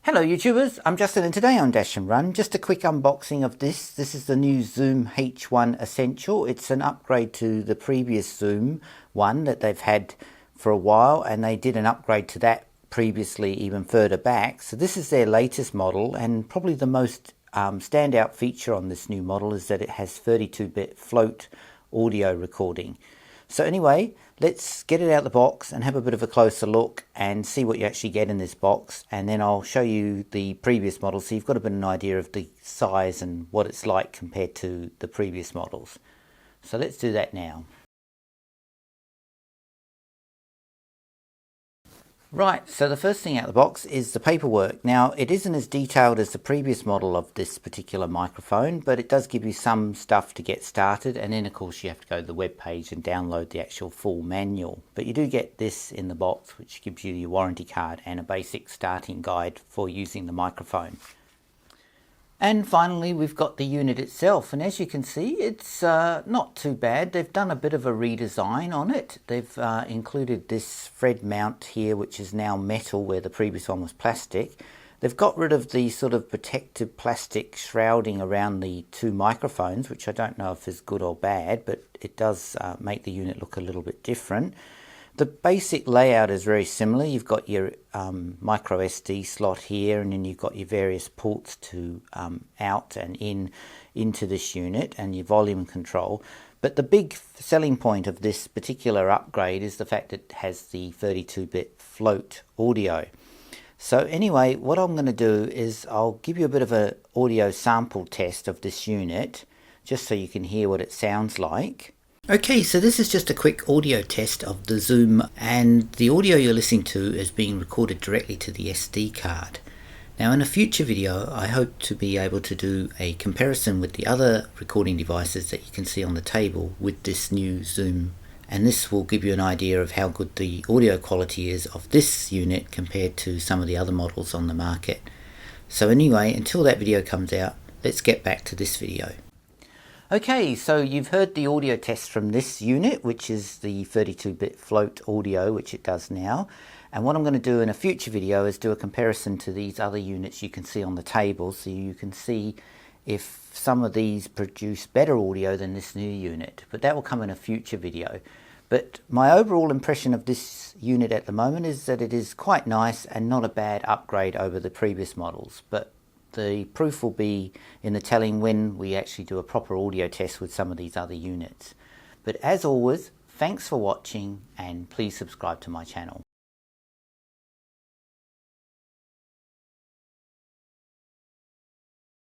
Hello YouTubers, I'm Justin and today on Dashandrun, just a quick unboxing of this. This is the new Zoom H1 Essential. It's an upgrade to the previous Zoom one that they've had for a while, and they did an upgrade to that previously even further back. So this is their latest model, and probably the most standout feature on this new model is that it has 32-bit float audio recording. So anyway, let's get it out of the box and have a bit of a closer look and see what you actually get in this box, and then I'll show you the previous model so you've got a bit of an idea of the size and what it's like compared to the previous models. So let's do that now. Right, so the first thing out of the box is the paperwork. Now, it isn't as detailed as the previous model of this particular microphone, but it does give you some stuff to get started, and then of course you have to go to the web page and download the actual full manual. But you do get this in the box, which gives you your warranty card and a basic starting guide for using the microphone. And finally, we've got the unit itself, and as you can see, it's not too bad. They've done a bit of a redesign on it. They've included this Fred mount here, which is now metal where the previous one was plastic. They've got rid of the sort of protective plastic shrouding around the two microphones, which I don't know if is good or bad, but it does make the unit look a little bit different. The basic layout is very similar. You've got your micro SD slot here, and then you've got your various ports to out and into this unit, and your volume control. But the big selling point of this particular upgrade is the fact that it has the 32-bit float audio. So anyway, what I'm going to do is I'll give you a bit of an audio sample test of this unit, just so you can hear what it sounds like. Okay, so this is just a quick audio test of the Zoom, and the audio you're listening to is being recorded directly to the SD card. Now in a future video I hope to be able to do a comparison with the other recording devices that you can see on the table with this new Zoom, and this will give you an idea of how good the audio quality is of this unit compared to some of the other models on the market. So anyway, until that video comes out, let's get back to this video. Okay, so you've heard the audio test from this unit, which is the 32-bit float audio, which it does now. And what I'm going to do in a future video is do a comparison to these other units you can see on the table, so you can see if some of these produce better audio than this new unit. But that will come in a future video. But my overall impression of this unit at the moment is that it is quite nice and not a bad upgrade over the previous models. But the proof will be in the telling when we actually do a proper audio test with some of these other units. But as always, thanks for watching, and please subscribe to my channel.